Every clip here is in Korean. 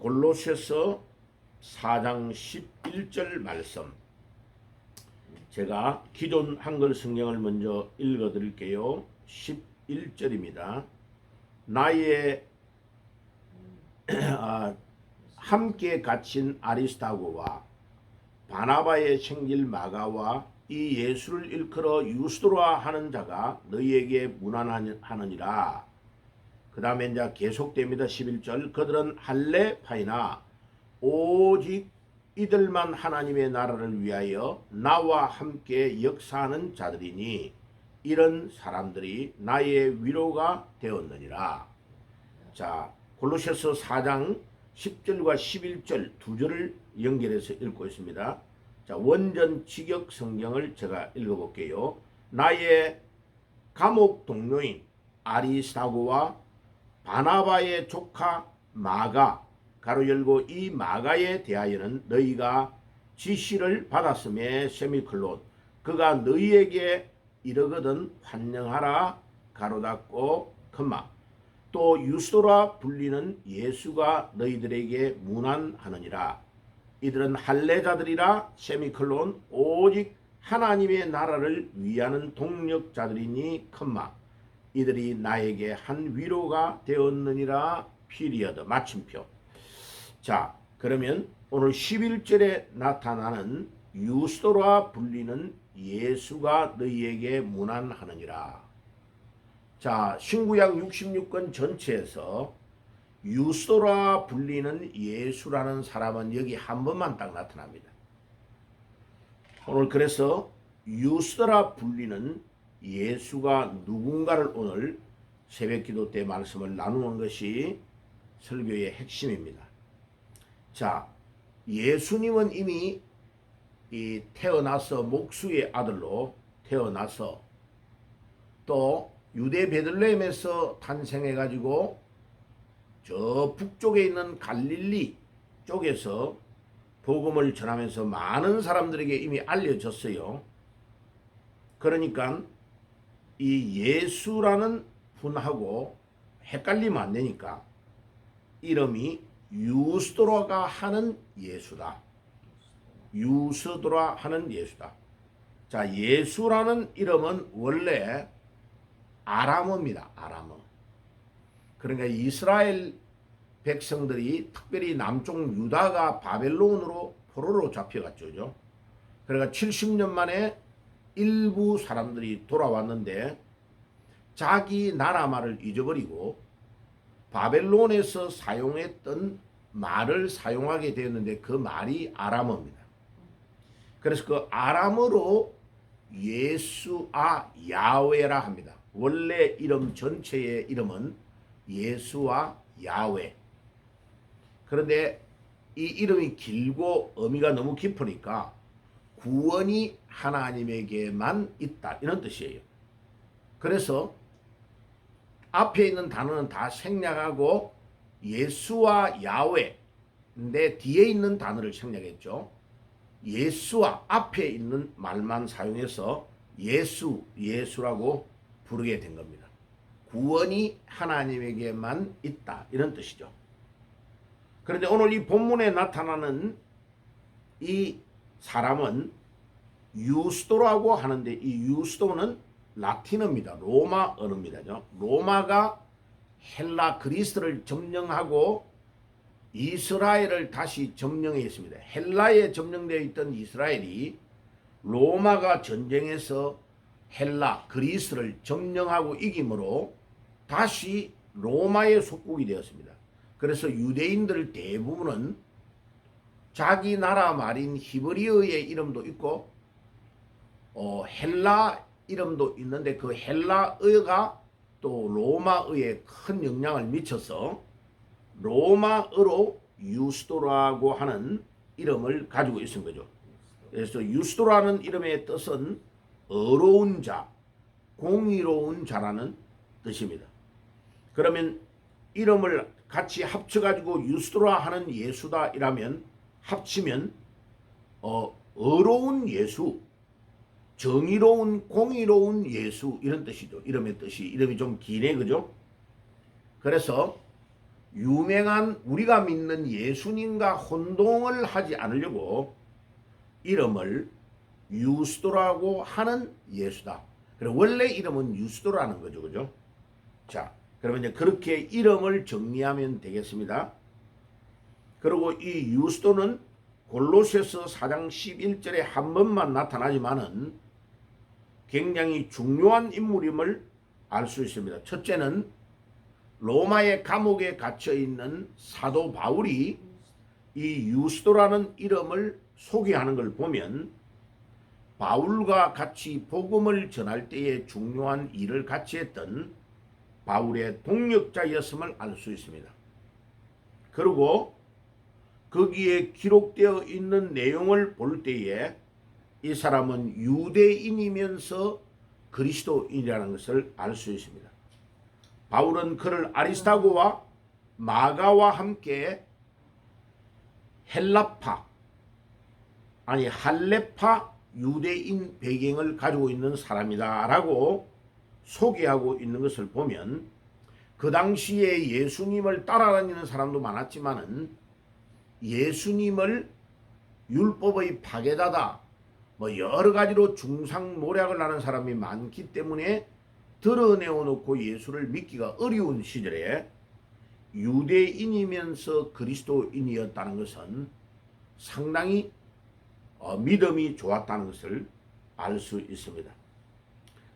골로새서 4장 11절 말씀, 제가 기존 한글 성경을 먼저 읽어 드릴게요. 11절입니다. 나의 함께 갇힌 아리스타고와 바나바의 생길 마가와 이 예수를 일컬어 유스도라 하는 자가 너희에게 문안하느니라. 그 다음에 이제 계속됩니다. 11절, 그들은 할례파이나 오직 이들만 하나님의 나라를 위하여 나와 함께 역사하는 자들이니 이런 사람들이 나의 위로가 되었느니라. 자, 골로새서 4장 10절과 11절 두 절을 연결해서 읽고 있습니다. 자, 원전 직역 성경을 제가 읽어볼게요. 나의 감옥 동료인 아리스타고와 바나바의 조카 마가 가로 열고 이 마가에 대하여는 너희가 지시를 받았음에 세미클론 그가 너희에게 이르거든 환영하라 가로 닫고 컴마 또 유스도라 불리는 예수가 너희들에게 문안하느니라. 이들은 할례자들이라 세미클론 오직 하나님의 나라를 위하는 동력자들이니 컴마 이들이 나에게 한 위로가 되었느니라. 피리어드 마침표. 자, 그러면 오늘 11절에 나타나는 유스도라 불리는 예수가 너희에게 문안하느니라. 자, 신구약 66권 전체에서 유스도라 불리는 예수라는 사람은 여기 한 번만 딱 나타납니다. 오늘 그래서 유스도라 불리는 예수가 누군가를 오늘 새벽기도 때 말씀을 나누는 것이 설교의 핵심입니다. 자, 예수님은 이미 태어나서 목수의 아들로 태어나서 또 유대 베들레헴에서 탄생해가지고 저 북쪽에 있는 갈릴리 쪽에서 복음을 전하면서 많은 사람들에게 이미 알려졌어요. 그러니까 이 예수라는 분하고 헷갈리면 안 되니까 이름이 유스도라가 하는 예수다. 유스도라 하는 예수다. 자, 예수라는 이름은 원래 아람어입니다. 아람어. 그러니까 이스라엘 백성들이 특별히 남쪽 유다가 바벨론으로 포로로 잡혀갔죠. 그러니까 70년 만에 일부 사람들이 돌아왔는데 자기 나라 말을 잊어버리고 바벨론에서 사용했던 말을 사용하게 되었는데 그 말이 아람어입니다. 그래서 그 아람어로 예수아 야훼라 합니다. 원래 이름 전체의 이름은 예수와 야훼. 그런데 이 이름이 길고 의미가 너무 깊으니까 구원이 하나님에게만 있다 이런 뜻이에요. 그래서 앞에 있는 단어는 다 생략하고 예수와 야훼인데 뒤에 있는 단어를 생략했죠. 예수와 앞에 있는 말만 사용해서 예수라고 부르게 된 겁니다. 구원이 하나님에게만 있다 이런 뜻이죠. 그런데 오늘 이 본문에 나타나는 이 사람은 유스도라고 하는데 이 유스도는 라틴어입니다. 로마 언어입니다. 로마가 헬라 그리스를 점령하고 이스라엘을 다시 점령했습니다. 헬라에 점령되어 있던 이스라엘이 로마가 전쟁에서 헬라 그리스를 점령하고 이김으로 다시 로마의 속국이 되었습니다. 그래서 유대인들 대부분은 자기 나라 말인 히브리어의 이름도 있고 헬라 이름도 있는데 그 헬라어가 또 로마어에 큰 영향을 미쳐서 로마어로 유스도라고 하는 이름을 가지고 있는 거죠. 그래서 유스도라는 이름의 뜻은 어로운 자, 공의로운 자라는 뜻입니다. 그러면 이름을 같이 합쳐가지고 유스도라 하는 예수다 이라면 합치면 어로운 예수, 정의로운 공의로운 예수 이런 뜻이죠. 이름의 뜻이 이름이 좀 기네 그죠? 그래서 유명한 우리가 믿는 예수님과 혼동을 하지 않으려고 이름을 유스도라고 하는 예수다. 그리고 원래 이름은 유스도라는 거죠. 그죠? 자, 그러면 이제 그렇게 이름을 정리하면 되겠습니다. 그리고 이 유스도는 골로새서 4장 11절에 한 번만 나타나지만은 굉장히 중요한 인물임을 알 수 있습니다. 첫째는 로마의 감옥에 갇혀 있는 사도 바울이 이 유스도라는 이름을 소개하는 걸 보면 바울과 같이 복음을 전할 때에 중요한 일을 같이 했던 바울의 동력자였음을 알 수 있습니다. 그리고 거기에 기록되어 있는 내용을 볼 때에 이 사람은 유대인이면서 그리스도인이라는 것을 알 수 있습니다. 바울은 그를 아리스타고와 마가와 함께 헬라파 아니 할레파 유대인 배경을 가지고 있는 사람이다 라고 소개하고 있는 것을 보면 그 당시에 예수님을 따라다니는 사람도 많았지만은 예수님을 율법의 파괴자다 뭐 여러 가지로 중상모략을 하는 사람이 많기 때문에 드러내어놓고 예수를 믿기가 어려운 시절에 유대인이면서 그리스도인이었다는 것은 상당히 믿음이 좋았다는 것을 알 수 있습니다.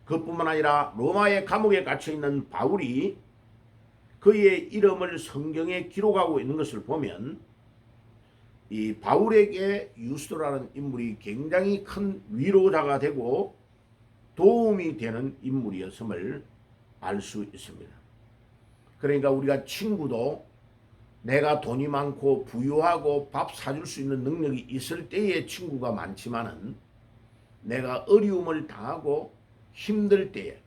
그뿐만 아니라 로마의 감옥에 갇혀있는 바울이 그의 이름을 성경에 기록하고 있는 것을 보면 이 바울에게 유스도라는 인물이 굉장히 큰 위로자가 되고 도움이 되는 인물이었음을 알 수 있습니다. 그러니까 우리가 친구도 내가 돈이 많고 부유하고 밥 사줄 수 있는 능력이 있을 때의 친구가 많지만은 내가 어려움을 당하고 힘들 때에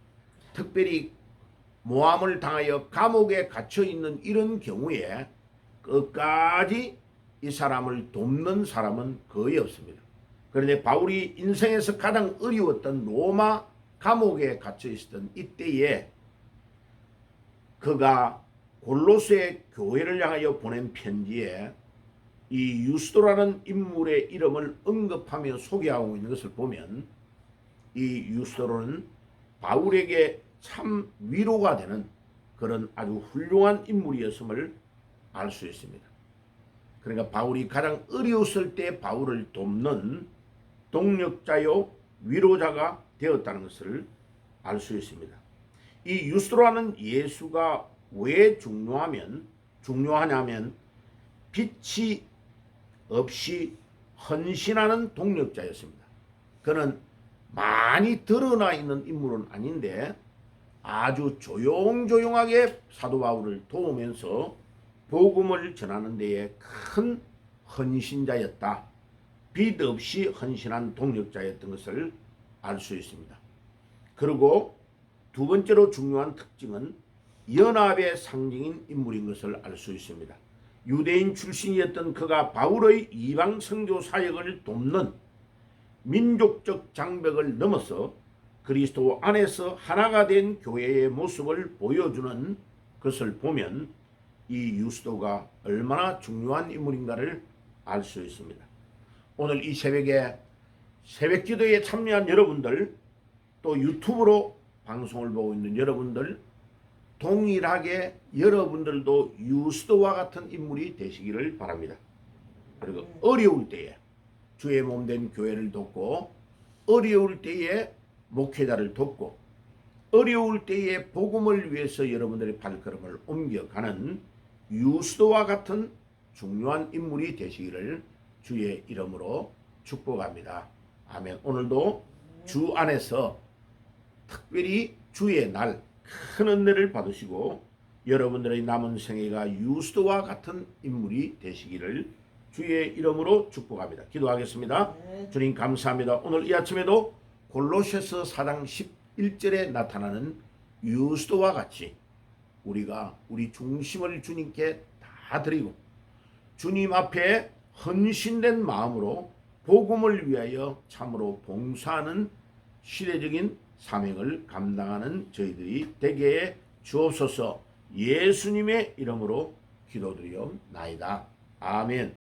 특별히 모함을 당하여 감옥에 갇혀 있는 이런 경우에 끝까지 이 사람을 돕는 사람은 거의 없습니다. 그런데 바울이 인생에서 가장 어려웠던 로마 감옥에 갇혀 있었던 이때에 그가 골로새 교회를 향하여 보낸 편지에 이 유스도라는 인물의 이름을 언급하며 소개하고 있는 것을 보면 이 유스도는 바울에게 참 위로가 되는 그런 아주 훌륭한 인물이었음을 알 수 있습니다. 그러니까 바울이 가장 어려웠을 때 바울을 돕는 동력자요 위로자가 되었다는 것을 알 수 있습니다. 이 유스도라는 예수가 왜 중요하냐면 빛이 없이 헌신하는 동력자였습니다. 그는 많이 드러나 있는 인물은 아닌데 아주 조용조용하게 사도 바울을 도우면서 복음을 전하는 데에 큰 헌신자였다. 빛 없이 헌신한 동력자였던 것을 알 수 있습니다. 그리고 두 번째로 중요한 특징은 연합의 상징인 인물인 것을 알 수 있습니다. 유대인 출신이었던 그가 바울의 이방 선교 사역을 돕는 민족적 장벽을 넘어서 그리스도 안에서 하나가 된 교회의 모습을 보여주는 것을 보면 이 유스도가 얼마나 중요한 인물인가를 알 수 있습니다. 오늘 이 새벽에 새벽 기도에 참여한 여러분들 또 유튜브로 방송을 보고 있는 여러분들 동일하게 여러분들도 유스도와 같은 인물이 되시기를 바랍니다. 그리고 어려울 때에 주의 몸된 교회를 돕고 어려울 때에 목회자를 돕고 어려울 때에 복음을 위해서 여러분들의 발걸음을 옮겨가는 유스도와 같은 중요한 인물이 되시기를 주의 이름으로 축복합니다. 아멘. 오늘도 주 안에서 특별히 주의 날 큰 은혜를 받으시고 여러분들의 남은 생애가 유스도와 같은 인물이 되시기를 주의 이름으로 축복합니다. 기도하겠습니다. 주님 감사합니다. 오늘 이 아침에도 골로새서 4장 11절에 나타나는 유스도와 같이 우리가 우리 중심을 주님께 다 드리고 주님 앞에 헌신된 마음으로 복음을 위하여 참으로 봉사하는 시대적인 사명을 감당하는 저희들이 되게 해 주옵소서. 예수님의 이름으로 기도드리옵나이다. 아멘.